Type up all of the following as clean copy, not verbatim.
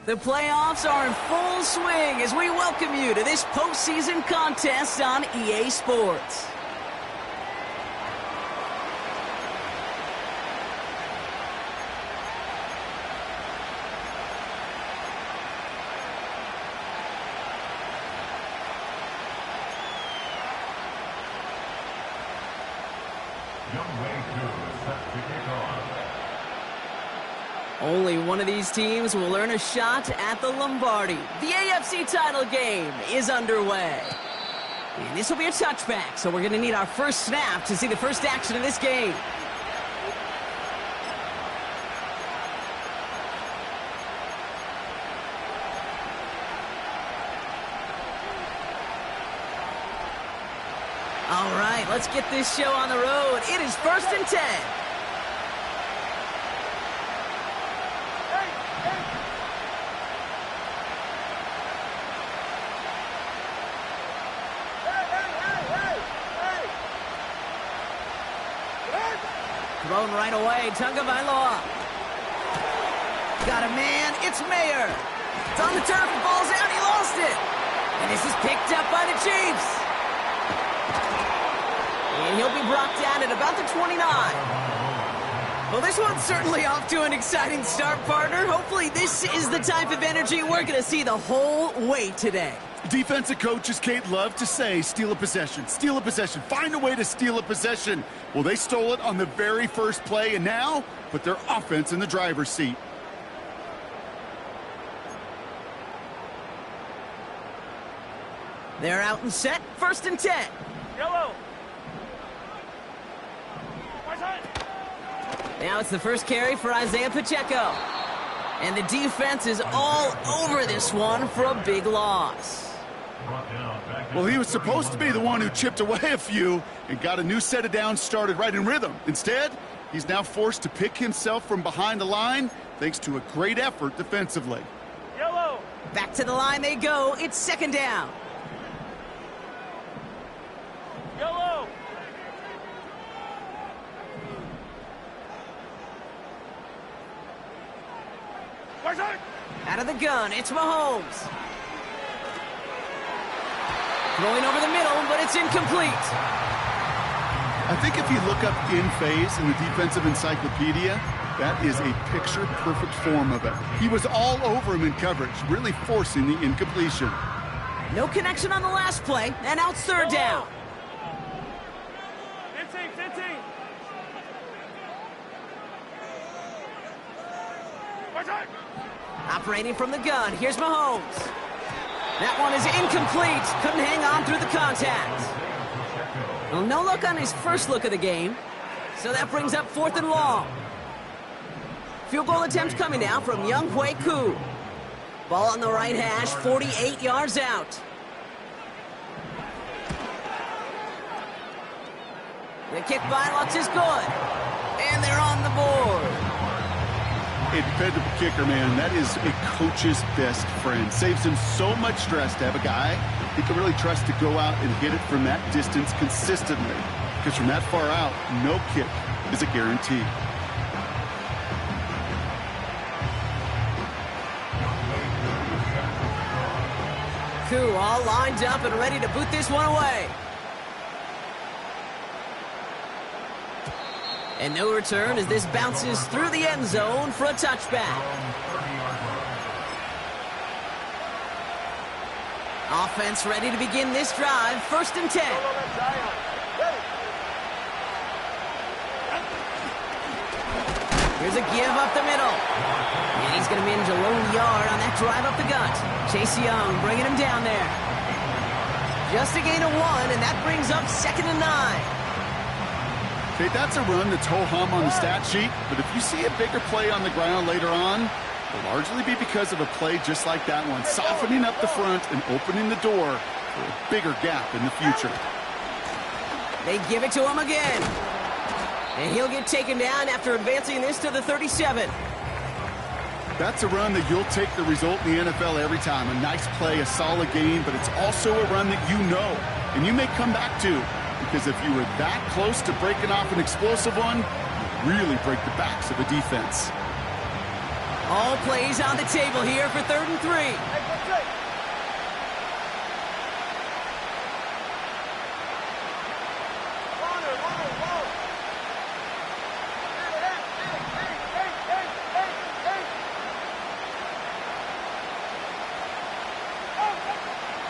The playoffs are in full swing as we welcome you to this postseason contest on EA Sports. Only one of these teams will earn a shot at the Lombardi. The AFC title game is underway. And this will be a touchback, so we're going to need our first snap to see the first action of this game. All right, let's get this show on the road. It is 1st and 10. Thrown right away, Tagovailoa. Got a man, it's Mayer. It's on the turf, the ball's out, he lost it. And this is picked up by the Chiefs. And he'll be brought down at about the 29. Well, this one's certainly off to an exciting start, partner. Hopefully this is the type of energy we're going to see the whole way today. Defensive coaches, Kate, love to say, steal a possession, find a way to steal a possession. Well, they stole it on the very first play, and now put their offense in the driver's seat. They're out and set, 1st and 10. Yellow. Now it's the first carry for Isaiah Pacheco. And the defense is all over this one for a big loss. Well, he was supposed to be the one who chipped away a few and got a new set of downs started right in rhythm. Instead, he's now forced to pick himself from behind the line thanks to a great effort defensively. Yellow. Back to the line they go. It's 2nd down. Yellow. Out of the gun, it's Mahomes. Throwing over the middle, but it's incomplete. I think if you look up in phase in the defensive encyclopedia, that is a picture-perfect form of it. He was all over him in coverage, really forcing the incompletion. No connection on the last play, and now it's 3rd down. 15. Operating from the gun, here's Mahomes. That one is incomplete. Couldn't hang on through the contact. Well, no luck on his first look of the game. So that brings up 4th and long. Field goal attempt coming now from Younghoe Koo. Ball on the right hash, 48 yards out. The kick by Lutz is good. And they're on the board. A dependable kicker, man. That is a coach's best friend. Saves him so much stress to have a guy he can really trust to go out and hit it from that distance consistently. Because from that far out, no kick is a guarantee. Koo all lined up and ready to boot this one away. And no return as this bounces through the end zone for a touchback. Offense ready to begin this drive, 1st and 10. Here's a give up the middle. And he's going to manage a lone yard on that drive up the gut. Chase Young bringing him down there. Just a gain of 1, and that brings up 2nd and 9. Okay, that's a run that's ho-hum on the stat sheet, but if you see a bigger play on the ground later on, it'll largely be because of a play just like that one, softening up the front and opening the door for a bigger gap in the future. They give it to him again. And he'll get taken down after advancing this to the 37. That's a run that you'll take the result in the NFL every time. A nice play, a solid game, but it's also a run that you know and you may come back to, because if you were that close to breaking off an explosive one, you really break the backs of a defense. All plays on the table here for 3rd and 3.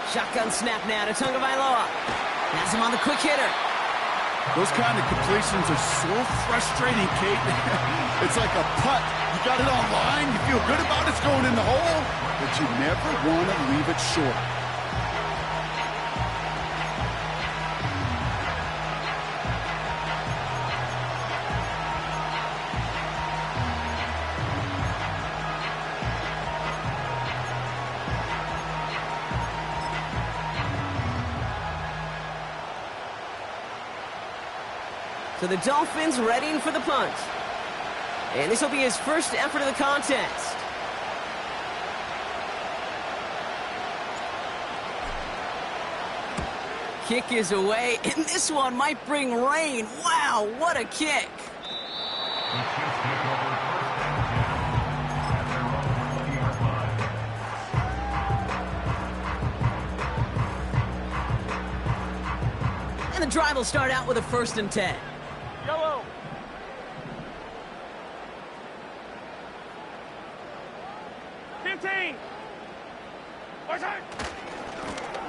Shotgun snap now to Tagovailoa. Has him on the quick hitter. Those kind of completions are so frustrating, Kate. It's like a putt. You got it on line, you feel good about it's going in the hole, but you never want to leave it short. So the Dolphins readying for the punt. And this will be his first effort of the contest. Kick is away, and this one might bring rain. Wow, what a kick. And the drive will start out with a 1st and 10. Yellow.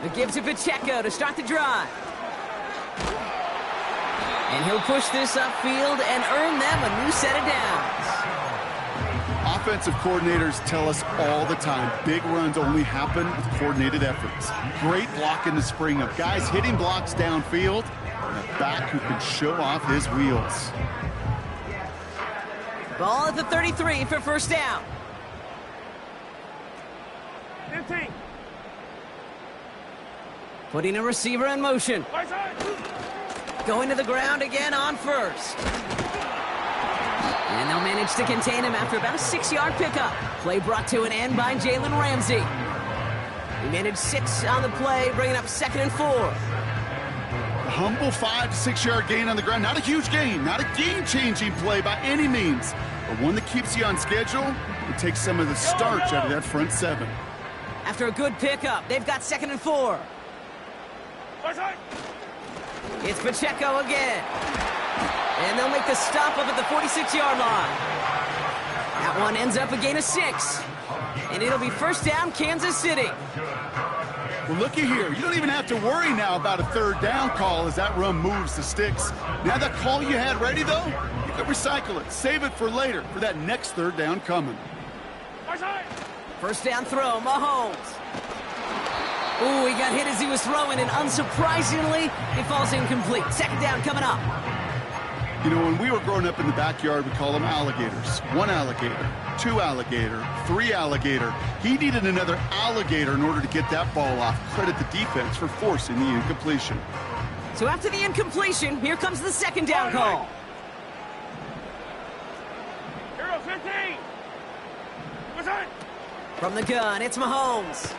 It gives it Pacheco to start the drive. And he'll push this upfield and earn them a new set of downs. Offensive coordinators tell us all the time, big runs only happen with coordinated efforts. Great block in the spring of guys hitting blocks downfield, and a back who can show off his wheels. Ball at the 33 for 1st down. 15. Putting a receiver in motion. Going to the ground again on 1st. And they'll manage to contain him after about a 6-yard pickup. Play brought to an end by Jalen Ramsey. He managed 6 on the play, bringing up 2nd and 4. A humble 5 to 6 yard gain on the ground. Not a huge gain, not a game-changing play by any means, but one that keeps you on schedule and takes some of the starch out of that front 7. After a good pickup, they've got 2nd and 4. It's Pacheco again. And they'll make the stop up at the 46-yard line. That one ends up a gain of 6. And it'll be 1st down, Kansas City. Well, looky here. You don't even have to worry now about a 3rd down call as that run moves the sticks. Now that call you had ready, though, you can recycle it. Save it for later for that next 3rd down coming. 1st down throw, Mahomes. Ooh, he got hit as he was throwing, and unsurprisingly, it falls incomplete. 2nd down coming up. You know, when we were growing up in the backyard, we call them alligators. 1 alligator, 2 alligator, 3 alligator. He needed another alligator in order to get that ball off. Credit the defense for forcing the incompletion. So after the incompletion, here comes the 2nd down call. Hero 15. From the gun, it's Mahomes.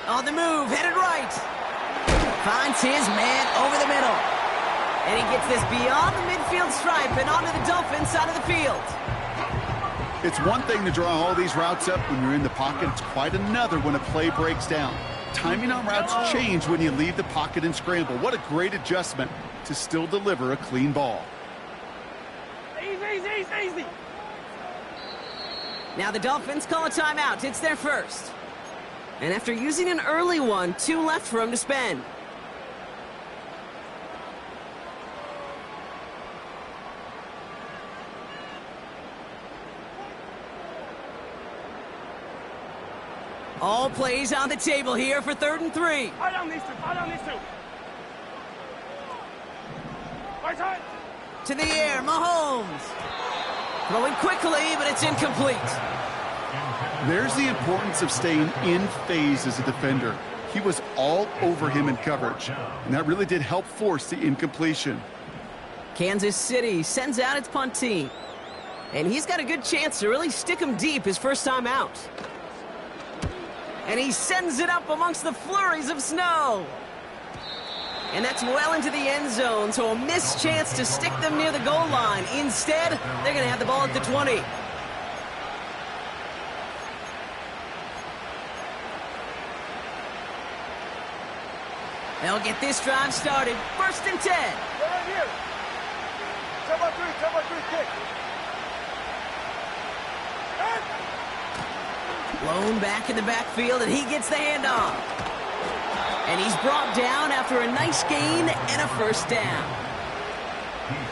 On the move, headed right. Finds his man over the middle. And he gets this beyond the midfield stripe and onto the Dolphins side of the field. It's one thing to draw all these routes up when you're in the pocket. It's quite another when a play breaks down. Timing on routes change when you leave the pocket and scramble. What a great adjustment to still deliver a clean ball. Easy. Now the Dolphins call a timeout. It's their first. And after using an early one, 2 left for him to spend. All plays on the table here for 3rd and 3. Fight on these two. Fight on these two. Right side. To the air, Mahomes. Throwing quickly, but it's incomplete. There's the importance of staying in phase as a defender. He was all over him in coverage, and that really did help force the incompletion. Kansas City sends out its punt team. And he's got a good chance to really stick him deep his first time out. And he sends it up amongst the flurries of snow. And that's well into the end zone, so a missed chance to stick them near the goal line. Instead, they're going to have the ball at the 20. They'll get this drive started. 1st and 10. They're right here. 7-3, kick. Blown back in the backfield, and he gets the handoff. And he's brought down after a nice gain and a first down.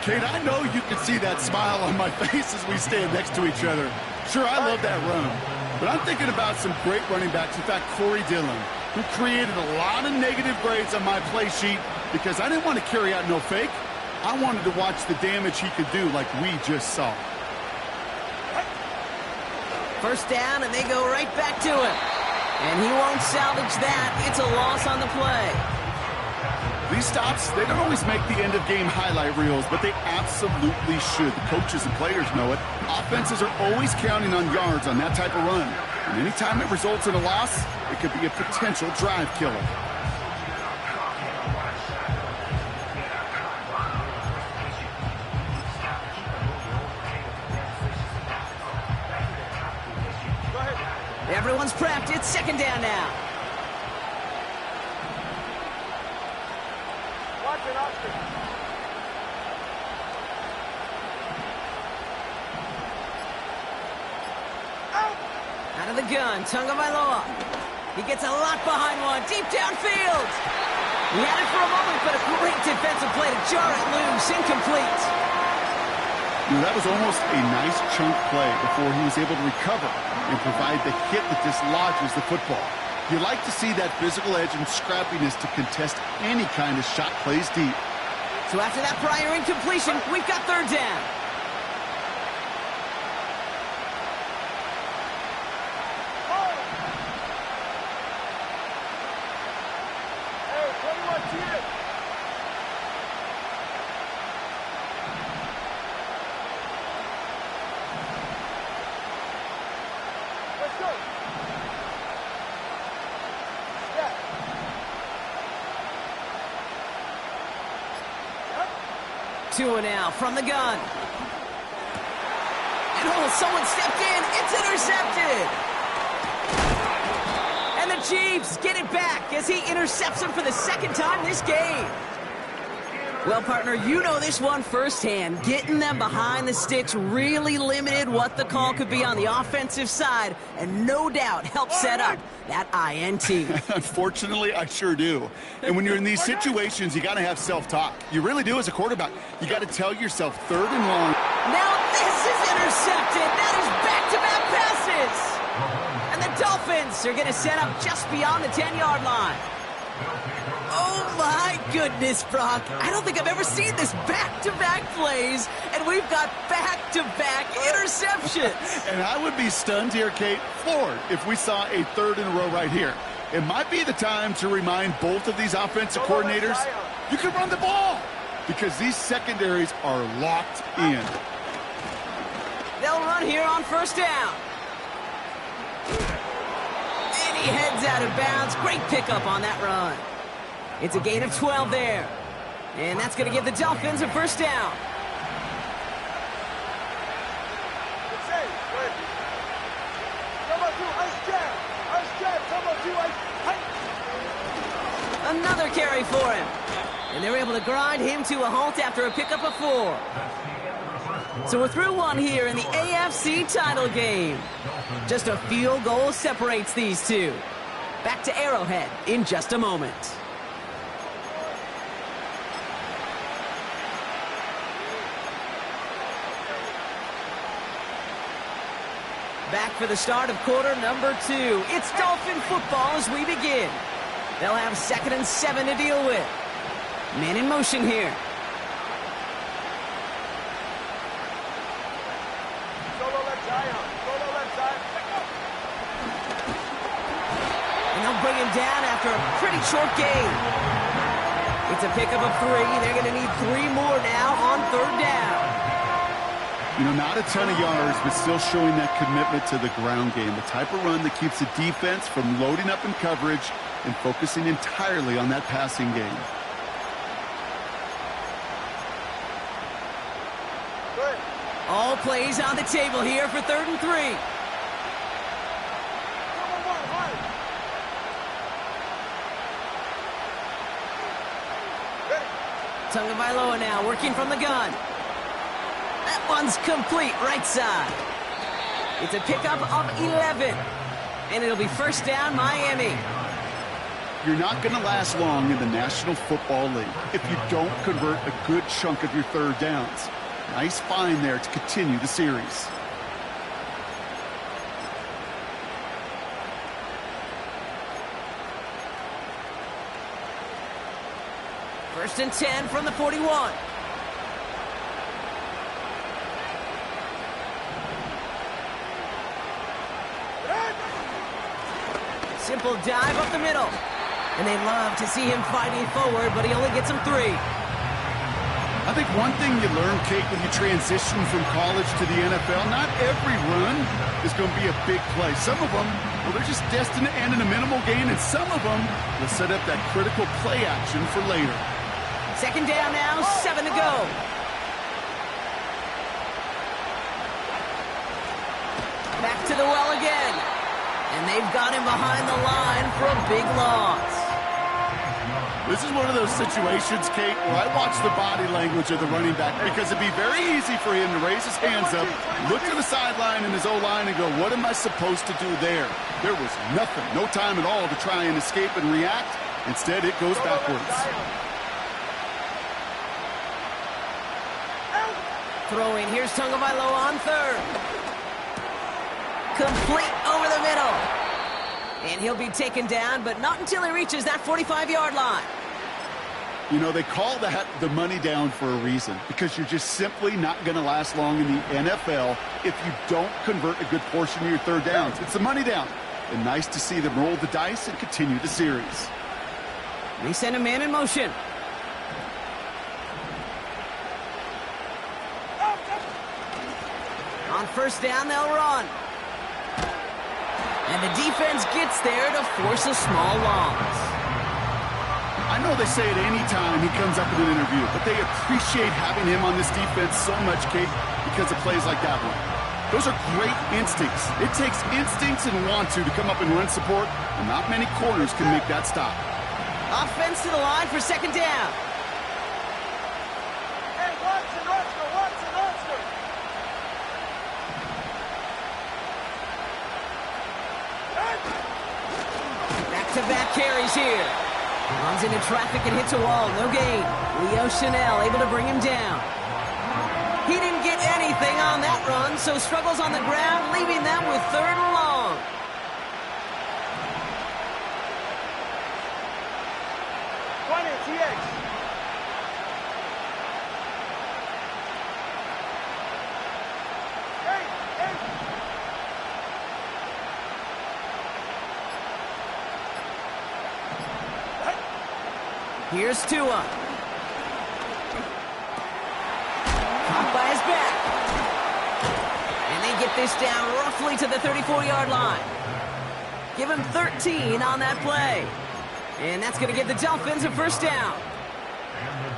Kate, I know you can see that smile on my face as we stand next to each other. Sure, I love that run. But I'm thinking about some great running backs. In fact, Corey Dillon, who created a lot of negative grades on my play sheet because I didn't want to carry out no fake. I wanted to watch the damage he could do like we just saw. First down, and they go right back to him. And he won't salvage that. It's a loss on the play. These stops, they don't always make the end-of-game highlight reels, but they absolutely should. The coaches and players know it. Offenses are always counting on yards on that type of run. And anytime it results in a loss, it could be a potential drive killer. Everyone's prepped. It's 2nd down now. Watch it, Austin. Out of the gun, Tagovailoa. He gets a lot behind one, deep downfield. He had it for a moment, but a great defensive play to jar it loose, incomplete. That was almost a nice chunk play before he was able to recover and provide the hit that dislodges the football. You like to see that physical edge and scrappiness to contest any kind of shot plays deep. So after that prior incompletion, we've got 3rd down. Hey, 21 cheer. Let's go. Yeah. 2 now from the gun. And someone stepped in. It's intercepted. And the Chiefs get it back as he intercepts him for the 2nd time this game. Well, partner, you know this one firsthand. Getting them behind the sticks really limited what the call could be on the offensive side, and no doubt helped set up that INT. Unfortunately, I sure do. And when you're in these situations, you got to have self-talk. You really do as a quarterback. You got to tell yourself 3rd and long. Now this is intercepted. That is back-to-back passes. And the Dolphins are going to set up just beyond the 10-yard line. Oh, my goodness, Brock. I don't think I've ever seen this back-to-back plays, and we've got back-to-back interceptions. And I would be stunned here, Kate, floored, if we saw a 3rd in a row right here. It might be the time to remind both of these offensive coordinators, you can run the ball, because these secondaries are locked in. They'll run here on 1st down. And he heads out of bounds. Great pickup on that run. It's a gain of 12 there. And that's going to give the Dolphins a 1st down. Another carry for him. And they're able to grind him to a halt after a pickup of 4. So we're through one here in the AFC title game. Just a field goal separates these two. Back to Arrowhead in just a moment. Back for the start of quarter number 2. It's Dolphin football as we begin. They'll have 2nd and 7 to deal with. Man in motion here. Solo left Zion. Solo left Zion. Pick up. And they'll bring him down after a pretty short gain. It's a pickup of 3. They're going to need 3 more now on 3rd down. You know, not a ton of yards, but still showing that commitment to the ground game. The type of run that keeps the defense from loading up in coverage and focusing entirely on that passing game. Good. All plays on the table here for 3rd and 3. One. Ready. Tagovailoa now working from the gun. That one's complete, right side. It's a pickup of 11. And it'll be 1st down, Miami. You're not going to last long in the National Football League if you don't convert a good chunk of your 3rd downs. Nice find there to continue the series. First and 10 from the 41. Simple dive up the middle. And they love to see him fighting forward, but he only gets them 3. I think one thing you learn, Kate, when you transition from college to the NFL, not every run is going to be a big play. Some of them, well, they're just destined to end in a minimal gain, and some of them will set up that critical play action for later. 2nd down now, 7 to go. Back to the well again. And they've got him behind the line for a big loss. This is one of those situations, Kate, where I watch the body language of the running back because it'd be very easy for him to raise his hands up, look to the sideline in his O-line and go, what am I supposed to do there? There was nothing, no time at all to try and escape and react. Instead, it goes backwards. Throwing, here's Tagovailoa on 3rd. Complete over the middle. And he'll be taken down, but not until he reaches that 45-yard line. You know, they call that the money down for a reason, because you're just simply not going to last long in the NFL if you don't convert a good portion of your 3rd downs. It's the money down. And nice to see them roll the dice and continue the series. They send a man in motion. On 1st down, they'll run. And the defense gets there to force a small loss. I know they say it any time he comes up in an interview, but they appreciate having him on this defense so much, Kate, because of plays like that one. Those are great instincts. It takes instincts and want to come up and run support, and not many corners can make that stop. Offense to the line for 2nd down. Hey, Watson. Back-to-back carries here. Runs into traffic and hits a wall. No gain. Leo Chanel able to bring him down. He didn't get anything on that run, so struggles on the ground, leaving them with 3rd and long. Here's Tua. Caught by his back. And they get this down roughly to the 34-yard line. Give him 13 on that play. And that's going to give the Dolphins a 1st down.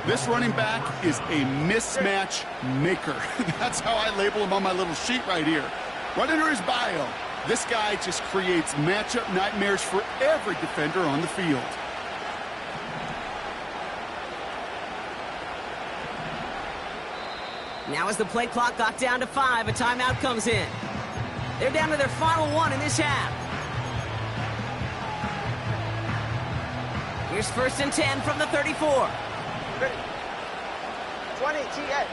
This running back is a mismatch maker. That's how I label him on my little sheet right here. Right under his bio, this guy just creates matchup nightmares for every defender on the field. Now as the play clock got down to 5, a timeout comes in. They're down to their final 1 in this half. Here's 1st and 10 from the 34. Ready. 20 TX.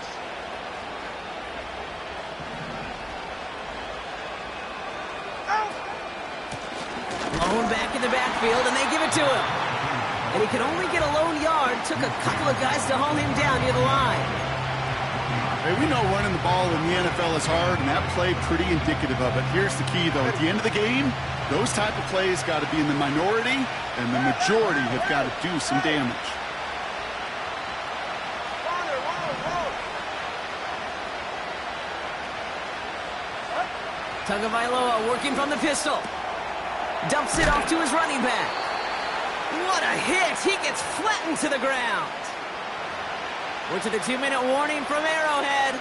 Thrown back in the backfield, and they give it to him. And he could only get a lone yard. Took a couple of guys to haul him down near the line. Hey, we know running the ball in the NFL is hard, and that play pretty indicative of it. Here's the key, though. At the end of the game, those type of plays got to be in the minority, and the majority have got to do some damage. Tagovailoa working from the pistol. Dumps it off to his running back. What a hit! He gets flattened to the ground. We're to the 2-minute warning from Arrowhead.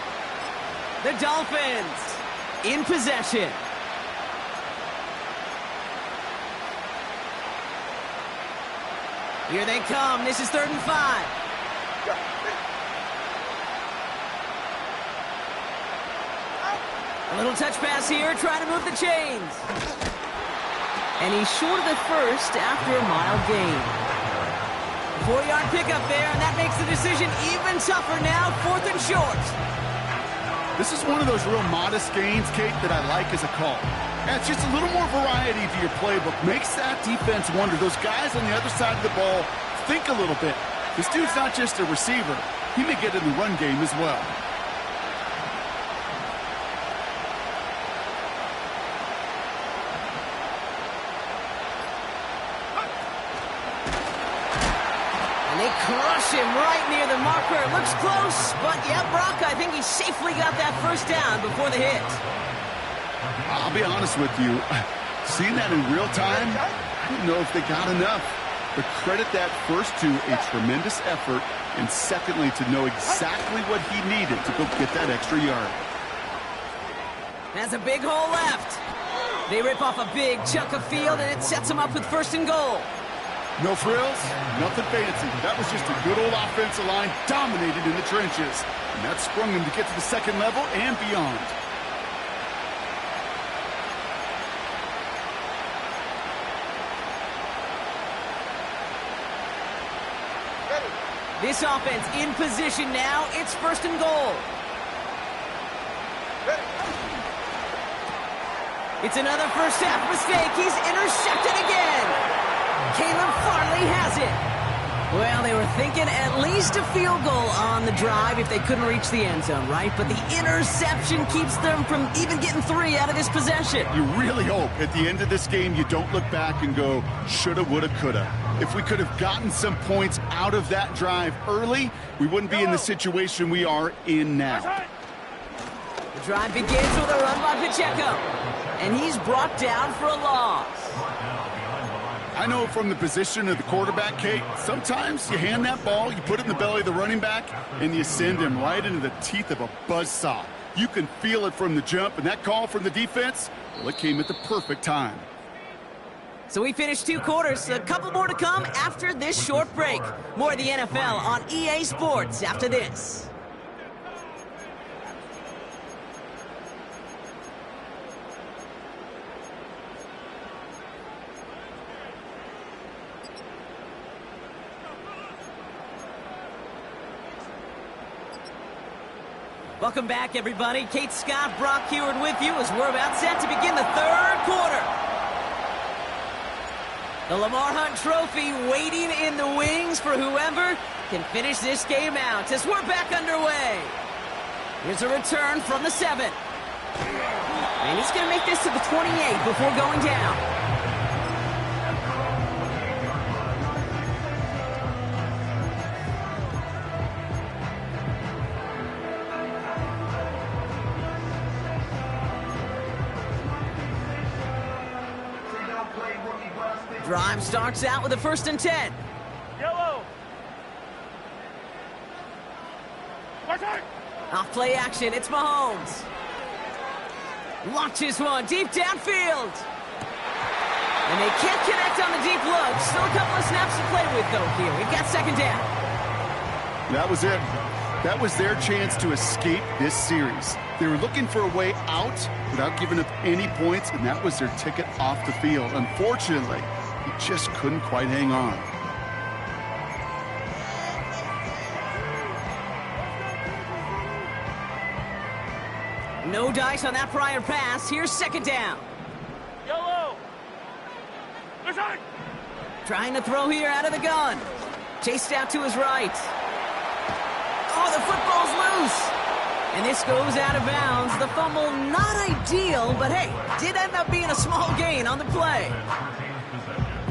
The Dolphins in possession. Here they come. This is 3rd and 5. A little touch pass here, trying to move the chains. And he's short of the first after a mild gain. 4-yard pickup there, and that makes the decision even tougher now, 4th and short. This is one of those real modest gains, Kate, that I like as a call. Yeah, it's just a little more variety to your playbook. Makes that defense wonder. Those guys on the other side of the ball think a little bit. This dude's not just a receiver. He may get in the run game as well. Crush him right near the marker. Looks close, but yeah, Brock, I think he safely got that first down before the hit. I'll be honest with you. Seeing that in real time, I didn't know if they got enough. But credit that first to a tremendous effort, and secondly, to know exactly what he needed to go get that extra yard. Has a big hole left. They rip off a big chunk of field, and it sets them up with 1st and goal. No frills, nothing fancy. That was just a good old offensive line dominated in the trenches. And that sprung them to get to the 2nd level and beyond. This offense in position now. It's 1st and goal. It's another first half mistake. He's intercepted again. Caleb Farley has it. Well, they were thinking at least a field goal on the drive if they couldn't reach the end zone, right? But the interception keeps them from even getting 3 out of this possession. You really hope at the end of this game you don't look back and go, shoulda, woulda, coulda. If we could have gotten some points out of that drive early, we wouldn't be in the situation we are in now. The drive begins with a run by Pacheco, and he's brought down for a loss. I know from the position of the quarterback, Kate, sometimes you hand that ball, you put it in the belly of the running back, and you send him right into the teeth of a buzzsaw. You can feel it from the jump, and that call from the defense, well, it came at the perfect time. So we finished 2 quarters. A couple more to come after this short break. More of the NFL on EA Sports after this. Welcome back, everybody. Kate Scott, Brock Huard with you as we're about set to begin the 3rd quarter. The Lamar Hunt Trophy waiting in the wings for whoever can finish this game out as we're back underway. Here's a return from the 7. And he's going to make this to the 28 before going down. Drive starts out with a 1st and 10. Yellow. Off play action, it's Mahomes. Launches one deep downfield. And they can't connect on the deep look. Still a couple of snaps to play with, though, here. We've got 2nd down. That was it. That was their chance to escape this series. They were looking for a way out without giving up any points, and that was their ticket off the field. Unfortunately, he just couldn't quite hang on. No dice on that prior pass. Here's 2nd down. Yellow. Trying to throw here out of the gun. Chased out to his right. Oh, the football's loose. And this goes out of bounds. The fumble, not ideal, but hey, did end up being a small gain on the play.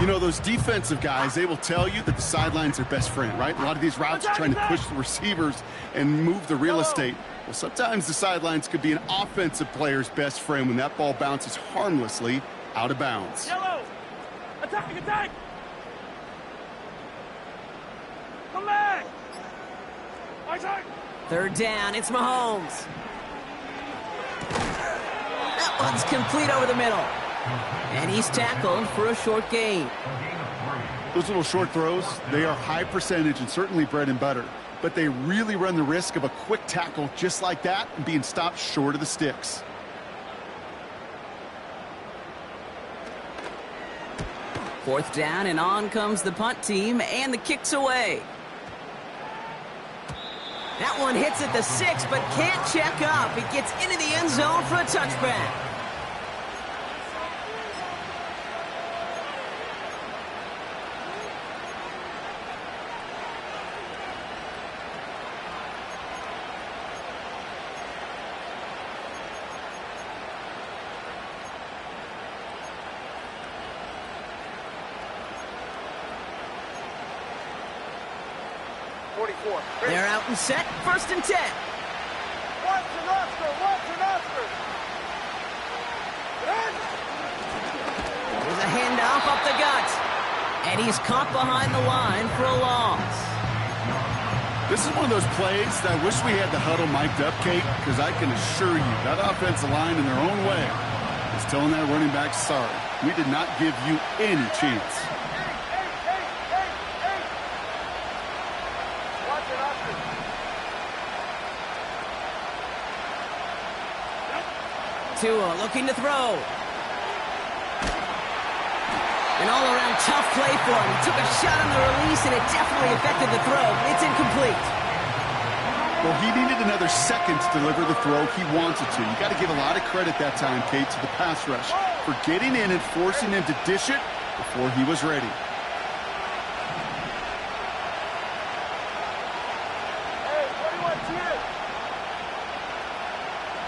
You know, those defensive guys, they will tell you that the sideline's their best friend, right? A lot of these routes are trying to push the receivers and move the real estate. Well, sometimes the sidelines could be an offensive player's best friend when that ball bounces harmlessly out of bounds. Yellow! Attack, attack! Come back! Attack! Third down, it's Mahomes. That one's complete over the middle. And he's tackled for a short gain. Those little short throws, they are high percentage and certainly bread and butter. But they really run the risk of a quick tackle just like that and being stopped short of the sticks. Fourth down, and on comes the punt team, and the kick's away. That one hits at the 6, but can't check up. It gets into the end zone for a touchback. They're out and set, 1st and 10. Watch an Oscar, watch an Oscar. There's a handoff up the gut. And he's caught behind the line for a loss. This is one of those plays that I wish we had the huddle mic'd up, Kate, because I can assure you that offensive line in their own way is telling that running back, sorry, we did not give you any chance. Tua looking to throw. An all-around tough play for him. He took a shot on the release, and it definitely affected the throw. It's incomplete. Well, he needed another second to deliver the throw he wanted to. You got to give a lot of credit that time, Kate, to the pass rush for getting in and forcing him to dish it before he was ready. Hey, what do you want here?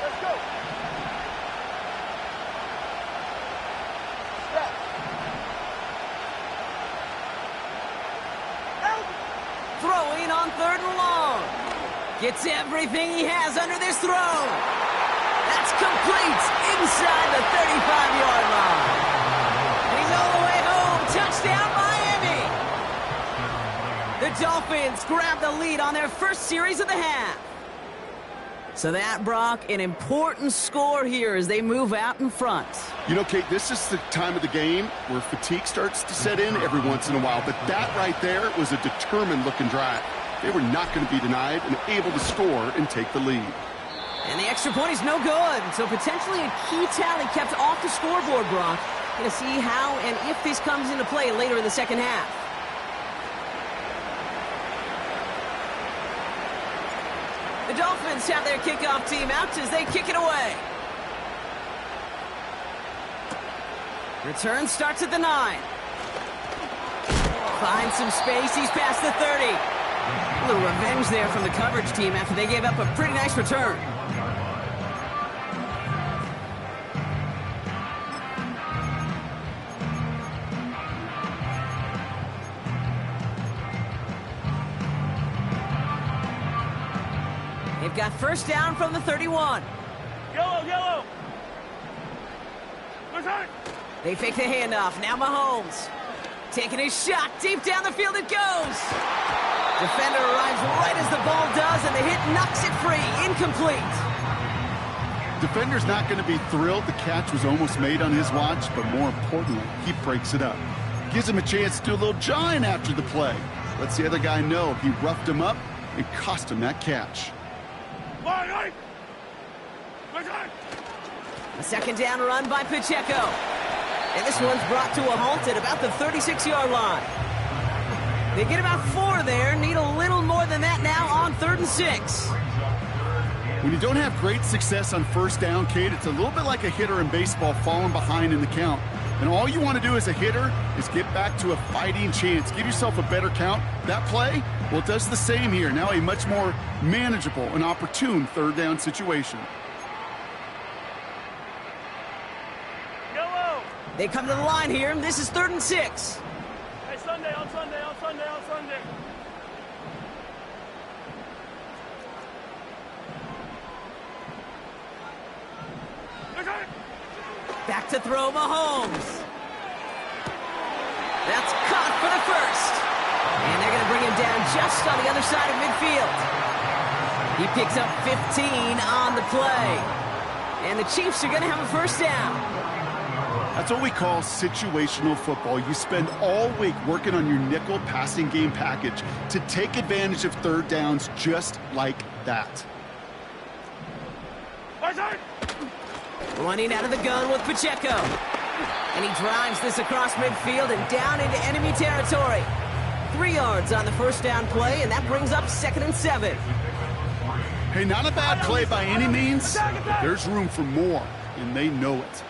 Let's go. Throwing on 3rd and long. Gets everything he has under this throw. That's complete inside the 35-yard line. And he's all the way home. Touchdown, Miami. The Dolphins grab the lead on their first series of the half. So that, Brock, an important score here as they move out in front. You know, Kate, this is the time of the game where fatigue starts to set in every once in a while. But that right there was a determined-looking drive. They were not going to be denied and able to score and take the lead. And the extra point is no good. So potentially a key tally kept off the scoreboard, Brock. Going to see how and if this comes into play later in the second half. The Dolphins have their kickoff team out as they kick it away. Return starts at the 9. Finds some space. He's past the 30. A little revenge there from the coverage team after they gave up a pretty nice return. They've got first down from the 31. Yellow! They fake the handoff. Now Mahomes. Taking his shot. Deep down the field it goes. Defender arrives right as the ball does, and the hit knocks it free. Incomplete. Defender's not going to be thrilled the catch was almost made on his watch, but more importantly, he breaks it up. Gives him a chance to do a little jawing after the play. Lets the other guy know he roughed him up and cost him that catch. A second down run by Pacheco. And this one's brought to a halt at about the 36-yard line. They get about 4 there. Need a little more than that now on 3rd and 6. When you don't have great success on first down, Kate, it's a little bit like a hitter in baseball falling behind in the count. And all you want to do as a hitter is get back to a fighting chance. Give yourself a better count. That play, well, it does the same here. Now a much more manageable and opportune third down situation. Yellow. They come to the line here. This is 3rd and 6. Hey, Sunday, on Sunday, on Sunday, on Sunday. Back to throw Mahomes. That's caught for the first. And they're going to bring him down just on the other side of midfield. He picks up 15 on the play. And the Chiefs are going to have a first down. That's what we call situational football. You spend all week working on your nickel passing game package to take advantage of third downs just like that. Running out of the gun with Pacheco. And he drives this across midfield and down into enemy territory. 3 yards on the first down play, and that brings up 2nd and 7. Hey, not a bad play by any means, but there's room for more, and they know it.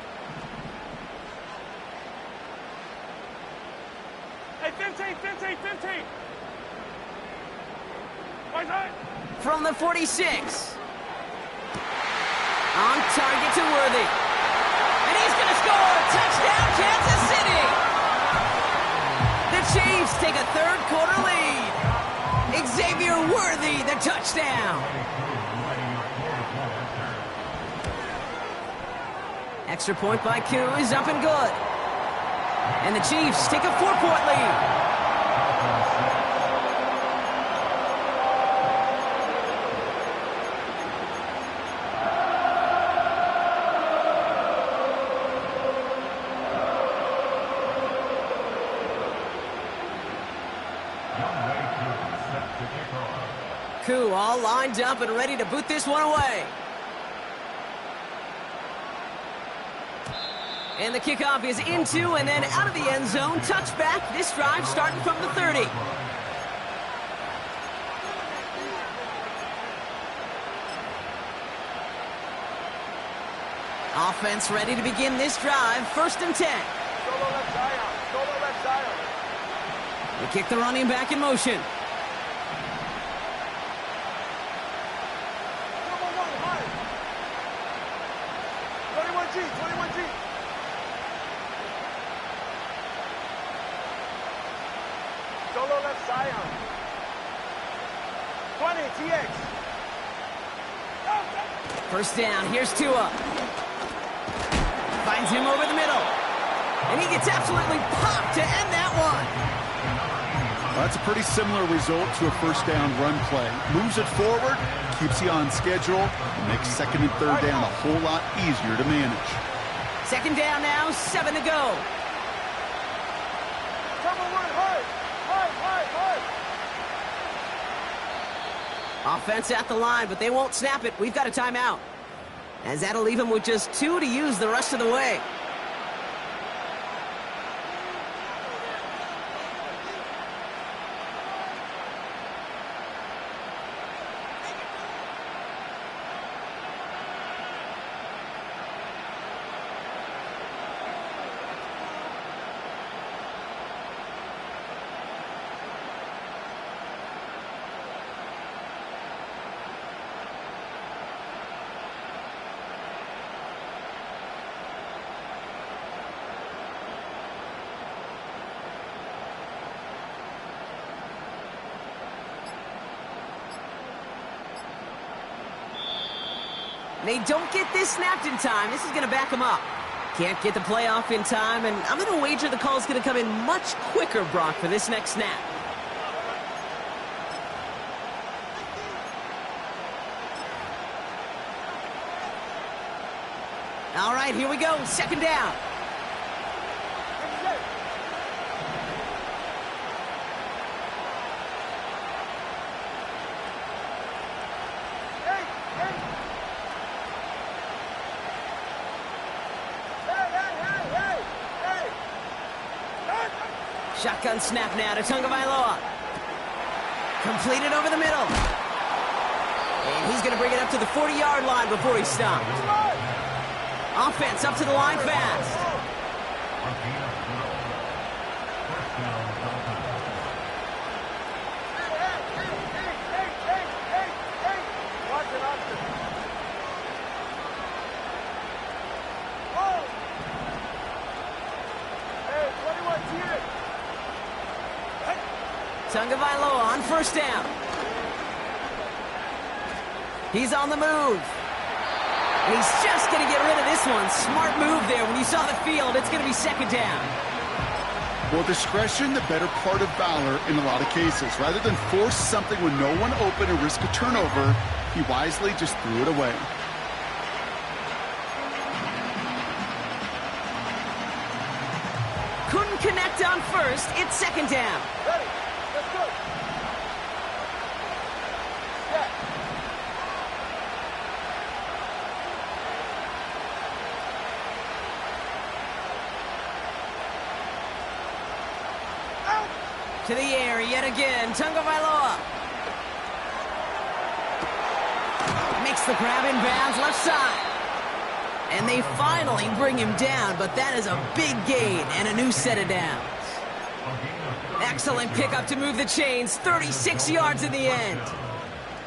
Hey, 15. From the 46. On target to Worthy. And he's going to score! Touchdown, Kansas City! The Chiefs take a third-quarter lead. Xavier Worthy, the touchdown. Extra point by Q is up and good. And the Chiefs take a 4-point lead. Koo all lined up and ready to boot this one away. And the kickoff is into and then out of the end zone. Touchback. This drive starting from the 30. Offense ready to begin this drive. 1st and 10. Solo left Zion. Solo left Zion. They kick the running back in motion. Solo left Zion. 20, TX. First down, here's Tua. Finds him over the middle. And he gets absolutely popped to end that one. Well, that's a pretty similar result to a first down run play. Moves it forward, keeps you on schedule, and makes 2nd and 3rd down a whole lot easier to manage. 2nd down now, 7 to go. Offense at the line, but they won't snap it. We've got a timeout. As that'll leave him with just 2 to use the rest of the way. They don't get this snapped in time. This is going to back them up. Can't get the play off in time, and I'm going to wager the call's going to come in much quicker, Brock, for this next snap. All right, here we go. 2nd down. Shotgun snap now to Tagovailoa. Completed over the middle. And he's going to bring it up to the 40-yard line before he stopped. Offense up to the line fast. Watch it, Austin. Hey, 21, cheer. Tagovailoa on first down. He's on the move. And he's just going to get rid of this one. Smart move there. When you saw the field, it's going to be second down. Well, discretion, the better part of valor in a lot of cases. Rather than force something when no one open and risk a turnover, he wisely just threw it away. Couldn't connect on first. It's second down. Ready, let's go. Yeah. Out. To the air yet again. Tagovailoa makes the grab in bounds left side. And they finally bring him down, but that is a big gain and a new set of downs. Excellent pickup to move the chains. 36 yards in the end.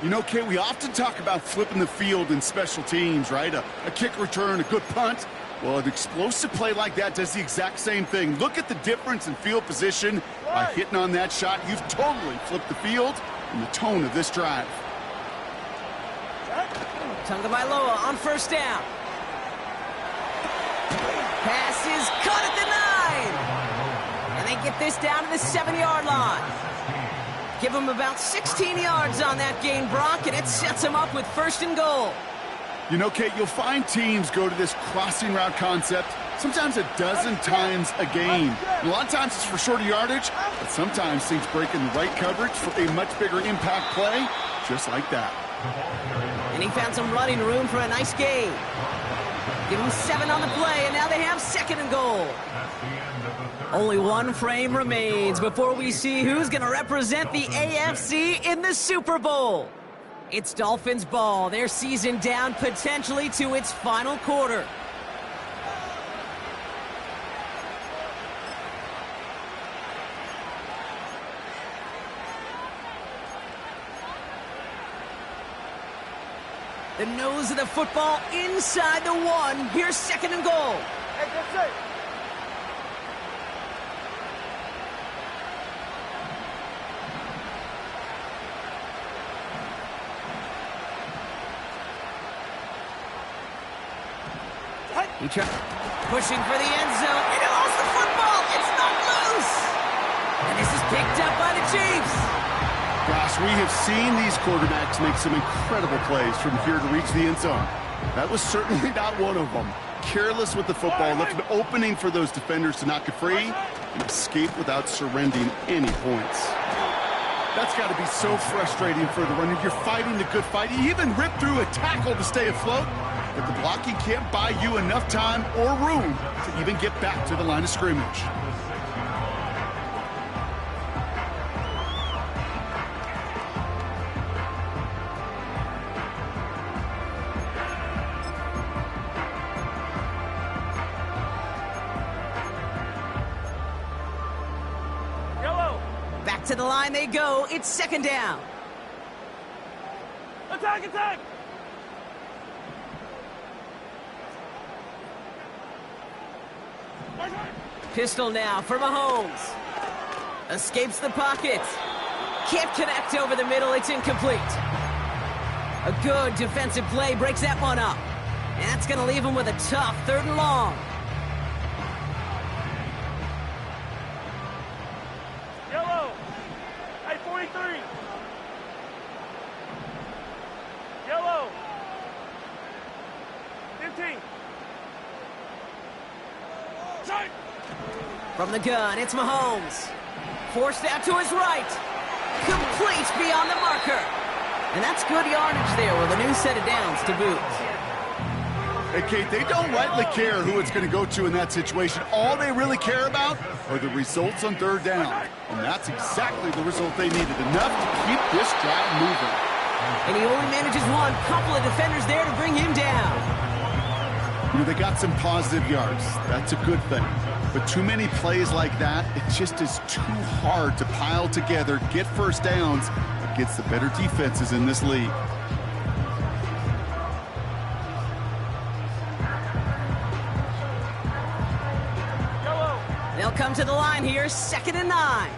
You know, Kate, we often talk about flipping the field in special teams, right? A kick return, a good punt. Well, an explosive play like that does the exact same thing. Look at the difference in field position. By hitting on that shot, you've totally flipped the field and the tone of this drive. Tagovailoa on first down. Pass is cut at the 9. And they get this down to the 7-yard line. Give them about 16 yards on that gain, Brock, and it sets them up with first and goal. You know, Kate, you'll find teams go to this crossing route concept sometimes a dozen times a game. And a lot of times it's for shorter yardage, but sometimes things break in the right coverage for a much bigger impact play, just like that. And he found some running room for a nice gain. Give them 7 on the play, and now they have second and goal. Only one frame remains before we see who's going to represent the AFC in the Super Bowl. It's Dolphins ball, their season down potentially to its final quarter. The nose of the football inside the 1. Here's second and goal. Hey, good save. Pushing for the end zone, and he lost the football. It's not loose. And this is picked up by the Chiefs. Gosh, we have seen these quarterbacks make some incredible plays from here to reach the end zone. That was certainly not one of them. Careless with the football, left an opening for those defenders to knock it free and escape without surrendering any points. That's got to be so frustrating for the runner. You're fighting the good fight. You even rip through a tackle to stay afloat, but the blocking can't buy you enough time or room to even get back to the line of scrimmage. Back to the line they go. It's second down. Attack, attack! Pistol now for Mahomes. Escapes the pocket. Can't connect over the middle. It's incomplete. A good defensive play breaks that one up. And that's going to leave him with a tough third and long. Yellow! Hey, 43! Yellow! 15! Sight! From the gun, it's Mahomes. Forced out to his right. Complete beyond the marker. And that's good yardage there with a new set of downs to boot. Hey, Kate, they don't rightly care who it's going to go to in that situation. All they really care about are the results on third down. And that's exactly the result they needed. Enough to keep this drive moving. And he only manages one. Couple of defenders there to bring him down. You know, they got some positive yards. That's a good thing. But too many plays like that, it just is too hard to pile together, get first downs against the better defenses in this league. They'll come to the line here, 2nd and 9.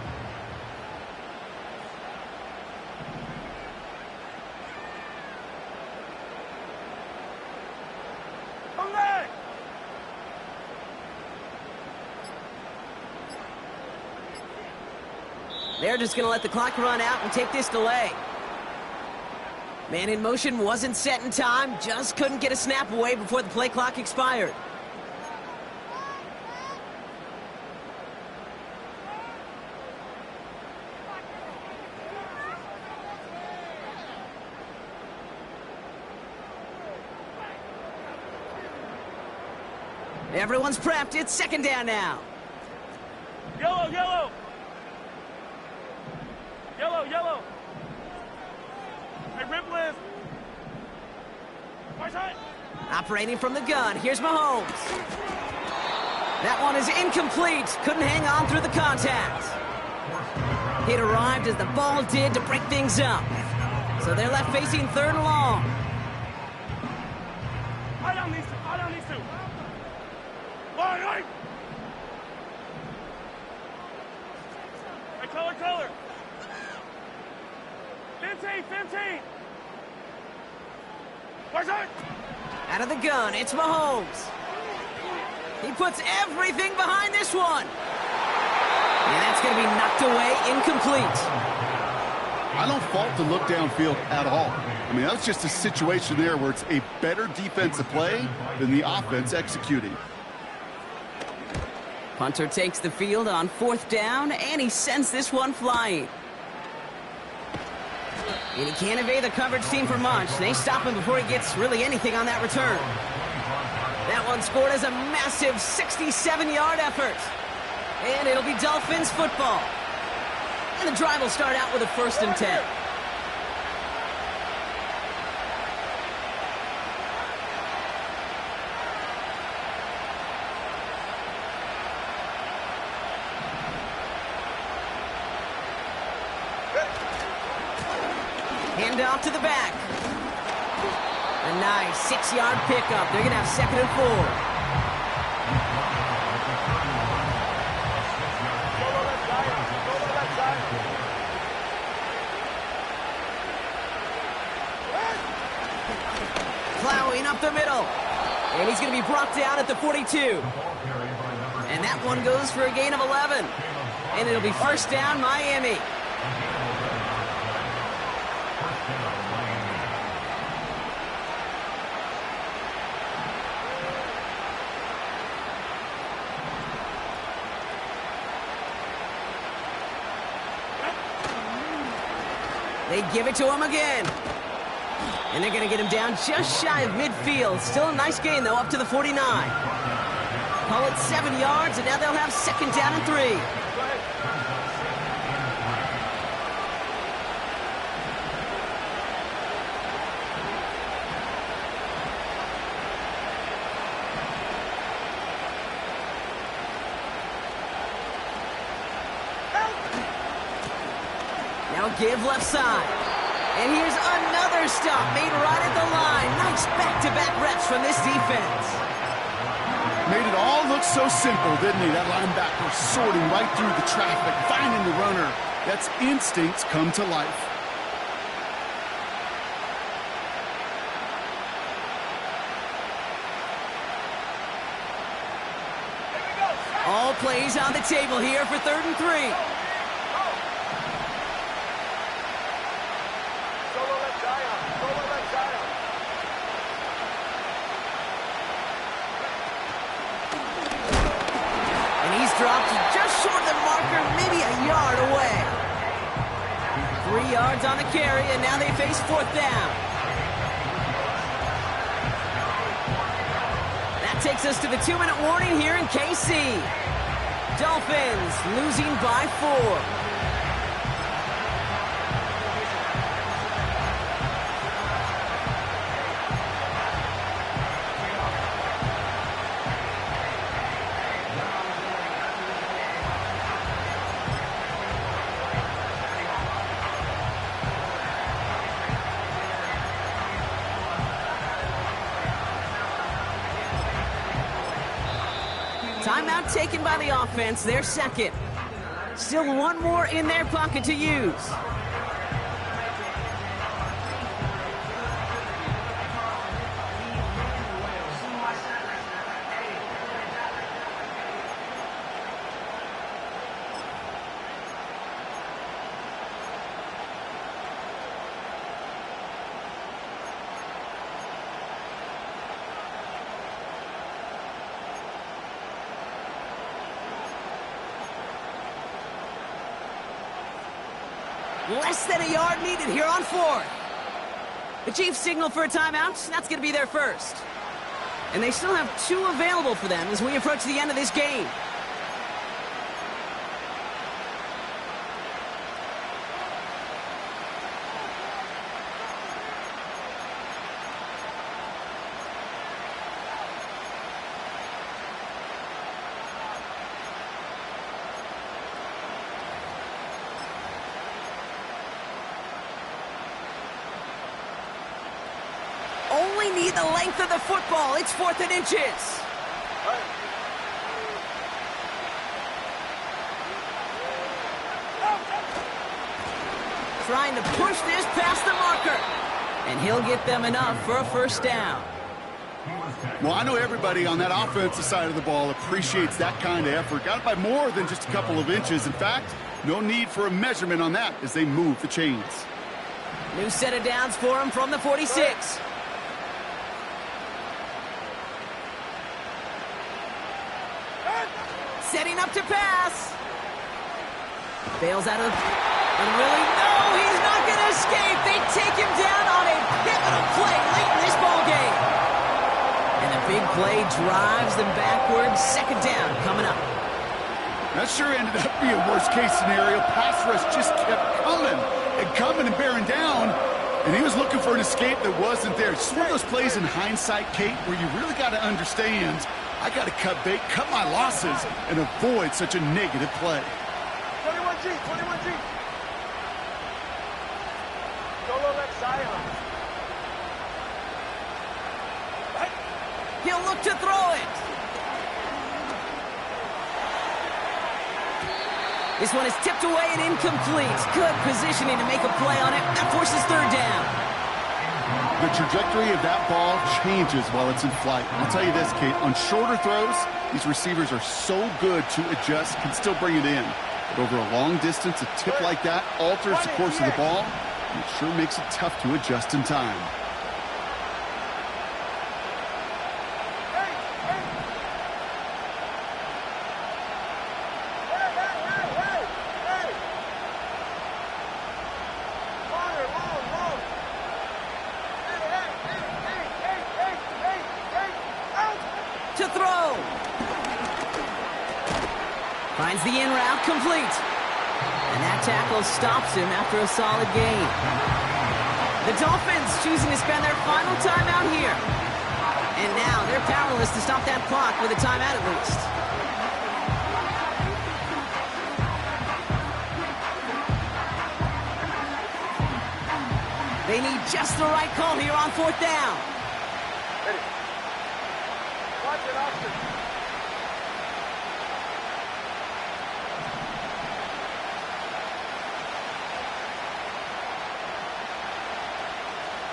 They're just going to let the clock run out and take this delay. Man in motion wasn't set in time, just couldn't get a snap away before the play clock expired. Everyone's prepped. It's 2nd down now. Yellow, yellow. Yellow, yellow. Hey, Ripley. Right side. Operating from the gun. Here's Mahomes. That one is incomplete. Couldn't hang on through the contact. It arrived as the ball did to break things up. So they're left facing 3rd and long. I don't need to. Line. Hey, color. 15. Where's it? Out of the gun, it's Mahomes. He puts everything behind this one. And that's going to be knocked away, incomplete. I don't fault the look downfield at all. I mean, that was just a situation there where it's a better defensive play than the offense executing. Punter takes the field on 4th down, and he sends this one flying. And he can't evade the coverage team for much. They stop him before he gets really anything on that return. That one scored as a massive 67-yard effort. And it'll be Dolphins football. And the drive will start out with a 1st and 10. Hand off to the back. A nice 6-yard pickup. They're going to have 2nd and 4. Plowing up the middle. And he's going to be brought down at the 42. And that one goes for a gain of 11. And it'll be 1st down, Miami. They give it to him again. And they're going to get him down just shy of midfield. Still a nice gain, though, up to the 49. Call it 7 yards, and now they'll have 2nd down and 3. Now give left side. And here's another stop made right at the line. Nice back-to-back reps from this defense. Made it all look so simple, didn't he? That linebacker sorting right through the traffic, finding the runner. That's instincts come to life. All plays on the table here for 3rd and 3. Dropped just short of the marker, maybe a yard away. 3 yards on the carry, and now they face 4th down. That takes us to the 2-minute warning here in KC. Dolphins losing by 4. Timeout taken by the offense, their second. Still one more in their pocket to use. Less than a yard needed here on fourth. The Chiefs signal for a timeout. That's going to be their first. And they still have 2 available for them as we approach the end of this game. Only need the length of the football. It's 4th and inches. Trying to push this past the marker. And he'll get them enough for a first down. Well, I know everybody on that offensive side of the ball appreciates that kind of effort. Got it by more than just a couple of inches. In fact, no need for a measurement on that as they move the chains. New set of downs for him from the 46. Setting up to pass. Bails out of the... And really, no, he's not going to escape. They take him down on a pivotal play late in this ballgame. And the big play drives them backwards. Second down coming up. That sure ended up being a worst-case scenario. Pass rush just kept coming and bearing down. And he was looking for an escape that wasn't there. It's one of those plays in hindsight, Kate, where you really got to understand, I got to cut bait, cut my losses, and avoid such a negative play. 21G, 21G. Solo left Zion. Right. He'll look to throw it. This one is tipped away and incomplete. Good positioning to make a play on it. That forces third down. The trajectory of that ball changes while it's in flight. I'll tell you this, Kate, on shorter throws, these receivers are so good to adjust, can still bring it in. But over a long distance, a tip like that alters the course of the ball, and it sure makes it tough to adjust in time. To throw. Finds the in route complete. And that tackle stops him after a solid gain. The Dolphins choosing to spend their final timeout here. And now they're powerless to stop that clock with a timeout at least. They need just the right call here on fourth down. Ready. Watch it, Austin.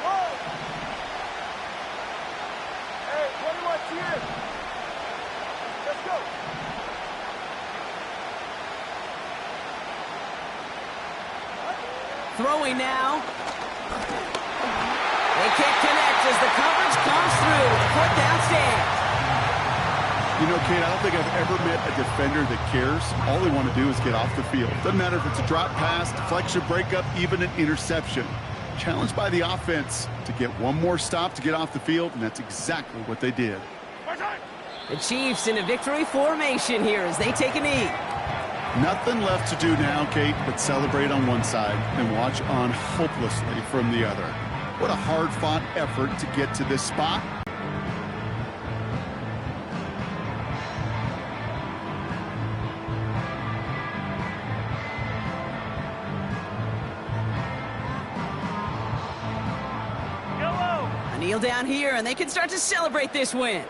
Whoa! Hey, 21's here. Let's go. Throwing now. They can't connect as the coverage comes through. Fourth down stands. You know, Kate, I don't think I've ever met a defender that cares. All they want to do is get off the field. Doesn't matter if it's a drop pass, deflection, breakup, even an interception. Challenged by the offense to get one more stop to get off the field, and that's exactly what they did. The Chiefs in a victory formation here as they take a knee. Nothing left to do now, Kate, but celebrate on one side and watch on hopelessly from the other. What a hard-fought effort to get to this spot. A kneel down here, and they can start to celebrate this win.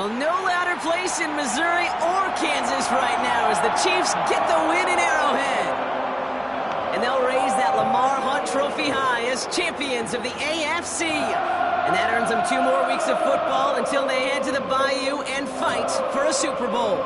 Well, no louder place in Missouri or Kansas right now as the Chiefs get the win in Arrowhead. And they'll raise that Lamar Hunt Trophy high as champions of the AFC. And that earns them 2 more weeks of football until they head to the Bayou and fight for a Super Bowl.